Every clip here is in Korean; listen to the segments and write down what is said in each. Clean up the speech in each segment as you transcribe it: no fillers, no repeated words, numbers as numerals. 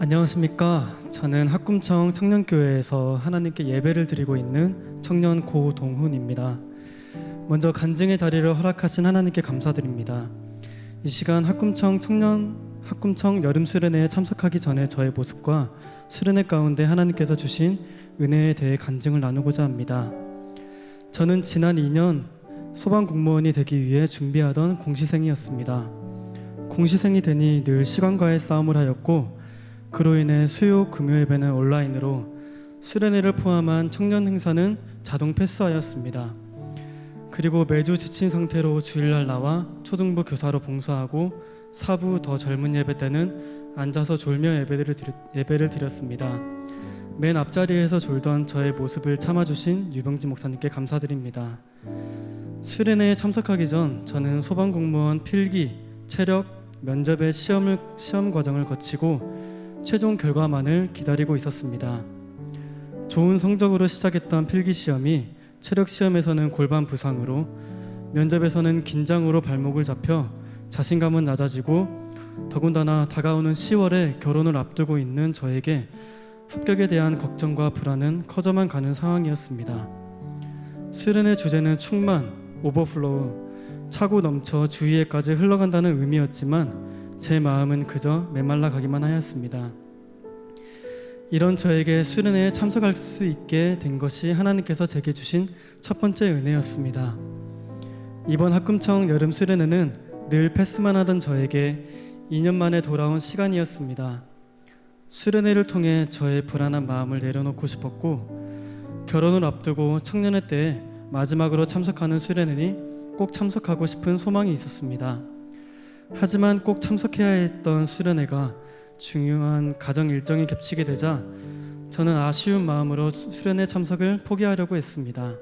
안녕하십니까. 저는 학금청 청년교회에서 하나님께 예배를 드리고 있는 청년 고동훈입니다. 먼저 간증의 자리를 허락하신 하나님께 감사드립니다. 이 시간 학금청 여름 수련회에 참석하기 전에 저의 모습과 수련회 가운데 하나님께서 주신 은혜에 대해 간증을 나누고자 합니다. 저는 지난 2년 소방공무원이 되기 위해 준비하던 공시생이었습니다. 공시생이 되니 늘 시간과의 싸움을 하였고, 그로 인해 수요 금요 예배는 온라인으로, 수련회를 포함한 청년 행사는 자동 패스하였습니다. 그리고 매주 지친 상태로 주일날 나와 초등부 교사로 봉사하고, 사부 더 젊은 예배 때는 앉아서 졸며 예배를 드렸습니다. 맨 앞자리에서 졸던 저의 모습을 참아주신 유병지 목사님께 감사드립니다. 수련회에 참석하기 전 저는 소방공무원 필기, 체력, 면접의 시험 과정을 거치고 최종 결과만을 기다리고 있었습니다. 좋은 성적으로 시작했던 필기시험이 체력시험에서는 골반 부상으로, 면접에서는 긴장으로 발목을 잡혀 자신감은 낮아지고, 더군다나 다가오는 10월에 결혼을 앞두고 있는 저에게 합격에 대한 걱정과 불안은 커져만 가는 상황이었습니다. 수련의 주제는 충만, 오버플로우, 차고 넘쳐 주위에까지 흘러간다는 의미였지만 제 마음은 그저 메말라 가기만 하였습니다. 이런 저에게 수련회에 참석할 수 있게 된 것이 하나님께서 제게 주신 첫 번째 은혜였습니다. 이번 학금청 여름 수련회는 늘 패스만 하던 저에게 2년 만에 돌아온 시간이었습니다. 수련회를 통해 저의 불안한 마음을 내려놓고 싶었고, 결혼을 앞두고 청년회 때 마지막으로 참석하는 수련회니 꼭 참석하고 싶은 소망이 있었습니다. 하지만 꼭 참석해야 했던 수련회가 중요한 가정 일정이 겹치게 되자 저는 아쉬운 마음으로 수련회 참석을 포기하려고 했습니다.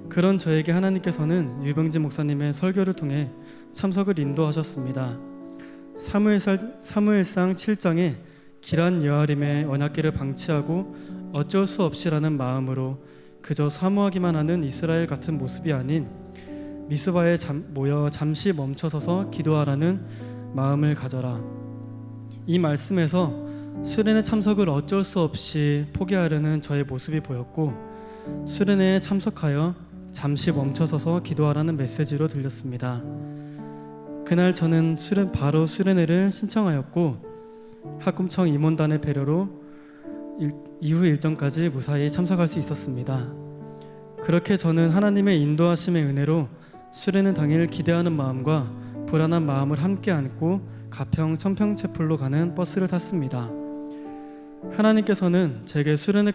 그런 저에게 하나님께서는 유병지 목사님의 설교를 통해 참석을 인도하셨습니다. 사무엘상 7장에 기란 여아림의 언약궤를 방치하고 어쩔 수 없이라는 마음으로 그저 사모하기만 하는 이스라엘 같은 모습이 아닌 미스바에 모여 잠시 멈춰서서 기도하라는 마음을 가져라. 이 말씀에서 수련회 참석을 어쩔 수 없이 포기하려는 저의 모습이 보였고, 수련회에 참석하여 잠시 멈춰서서 기도하라는 메시지로 들렸습니다. 그날 저는 바로 수련회를 신청하였고, 학금청 임원단의 배려로 이후 일정까지 무사히 참석할 수 있었습니다. 그렇게 저는 하나님의 인도하심의 은혜로 수련회 당일 기대하는 마음과 불안한 마음을 함께 안고 가평 천평채플로 가는 버스를 탔습니다. 하나님께서 제게 수련회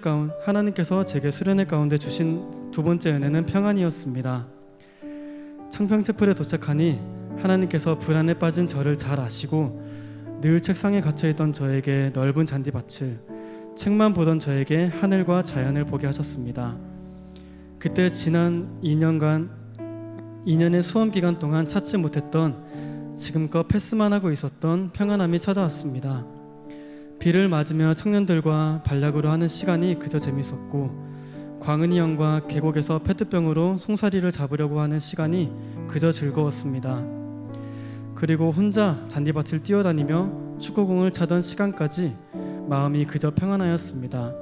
가운데 주신 두 번째 은혜는 평안이었습니다. 청평채플에 도착하니 하나님께서 불안에 빠진 저를 잘 아시고, 늘 책상에 갇혀있던 저에게 넓은 잔디밭을, 책만 보던 저에게 하늘과 자연을 보게 하셨습니다. 그때 지난 2년의 수험 기간 동안 찾지 못했던, 지금껏 패스만 하고 있었던 평안함이 찾아왔습니다. 비를 맞으며 청년들과 반략으로 하는 시간이 그저 재밌었고, 광은이 형과 계곡에서 페트병으로 송사리를 잡으려고 하는 시간이 그저 즐거웠습니다. 그리고 혼자 잔디밭을 뛰어다니며 축구공을 차던 시간까지 마음이 그저 평안하였습니다.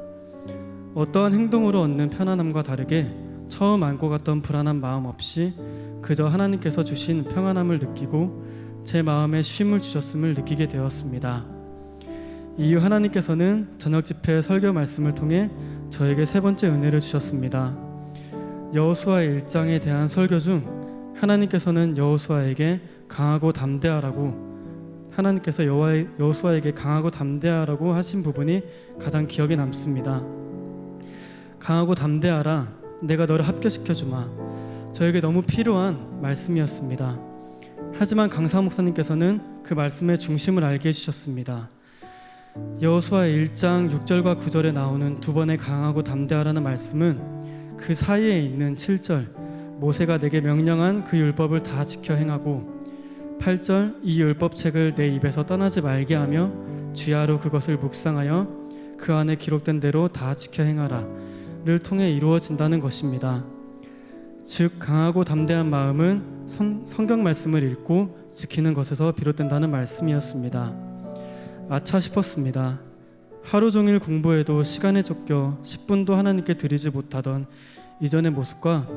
어떠한 행동으로 얻는 편안함과 다르게 처음 안고 갔던 불안한 마음 없이 그저 하나님께서 주신 평안함을 느끼고 제 마음에 쉼을 주셨음을 느끼게 되었습니다. 이후 하나님께서는 저녁 집회 설교 말씀을 통해 저에게 세 번째 은혜를 주셨습니다. 여호수아 1장에 대한 설교 중 하나님께서는 여호수아에게 강하고 담대하라고 하신 부분이 가장 기억에 남습니다. 강하고 담대하라, 내가 너를 합격시켜 주마. 저에게 너무 필요한 말씀이었습니다. 하지만 강사 목사님께서는 그 말씀의 중심을 알게 해주셨습니다. 여호수아 1장 6절과 9절에 나오는 두 번의 강하고 담대하라는 말씀은 그 사이에 있는 7절, 모세가 내게 명령한 그 율법을 다 지켜 행하고, 8절, 이 율법책을 내 입에서 떠나지 말게 하며 주야로 그것을 묵상하여 그 안에 기록된 대로 다 지켜 행하라 를 통해 이루어진다는 것입니다. 즉 강하고 담대한 마음은 성경 말씀을 읽고 지키는 것에서 비롯된다는 말씀이었습니다. 아차 싶었습니다. 하루 종일 공부해도 시간에 쫓겨 10분도 하나님께 드리지 못하던 이전의 모습과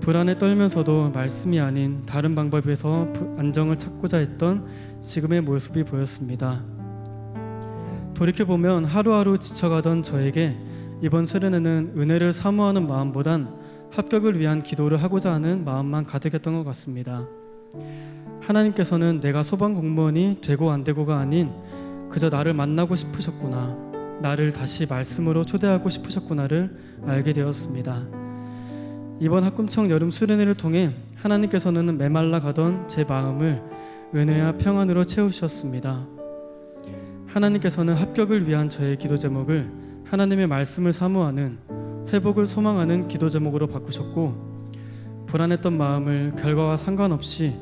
불안에 떨면서도 말씀이 아닌 다른 방법에서 안정을 찾고자 했던 지금의 모습이 보였습니다. 돌이켜보면 하루하루 지쳐가던 저에게 이번 수련회는 은혜를 사모하는 마음보단 합격을 위한 기도를 하고자 하는 마음만 가득했던 것 같습니다. 하나님께서는 내가 소방공무원이 되고 안 되고가 아닌 그저 나를 만나고 싶으셨구나, 나를 다시 말씀으로 초대하고 싶으셨구나를 알게 되었습니다. 이번 학금청 여름 수련회를 통해 하나님께서는 메말라 가던 제 마음을 은혜와 평안으로 채우셨습니다. 하나님께서는 합격을 위한 저의 기도 제목을 하나님의 말씀을 사모하는, 회복을 소망하는 기도 제목으로 바꾸셨고, 불안했던 마음을 결과와 상관없이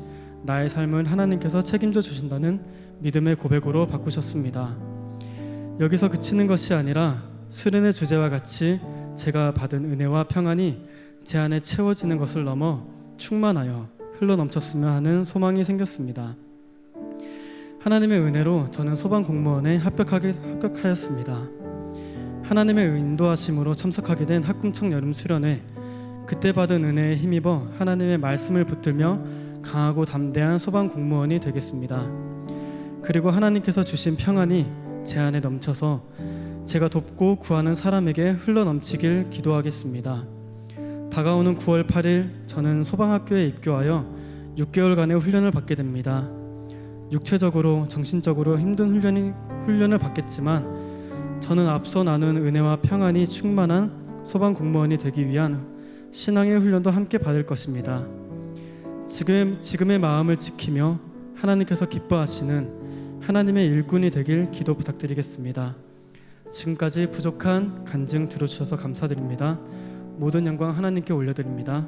나의 삶을 하나님께서 책임져 주신다는 믿음의 고백으로 바꾸셨습니다. 여기서 그치는 것이 아니라 수련의 주제와 같이 제가 받은 은혜와 평안이 제 안에 채워지는 것을 넘어 충만하여 흘러넘쳤으면 하는 소망이 생겼습니다. 하나님의 은혜로 저는 소방공무원에 합격하였습니다. 하나님의 인도하심으로 참석하게 된 학금청 여름 수련회, 그때 받은 은혜에 힘입어 하나님의 말씀을 붙들며 강하고 담대한 소방공무원이 되겠습니다. 그리고 하나님께서 주신 평안이 제 안에 넘쳐서 제가 돕고 구하는 사람에게 흘러넘치길 기도하겠습니다. 다가오는 9월 8일 저는 소방학교에 입교하여 6개월간의 훈련을 받게 됩니다. 육체적으로 정신적으로 힘든 훈련을 받겠지만 저는 앞서 나눈 은혜와 평안이 충만한 소방공무원이 되기 위한 신앙의 훈련도 함께 받을 것입니다. 지금의 마음을 지키며 하나님께서 기뻐하시는 하나님의 일꾼이 되길 기도 부탁드리겠습니다. 지금까지 부족한 간증 들어주셔서 감사드립니다. 모든 영광 하나님께 올려드립니다.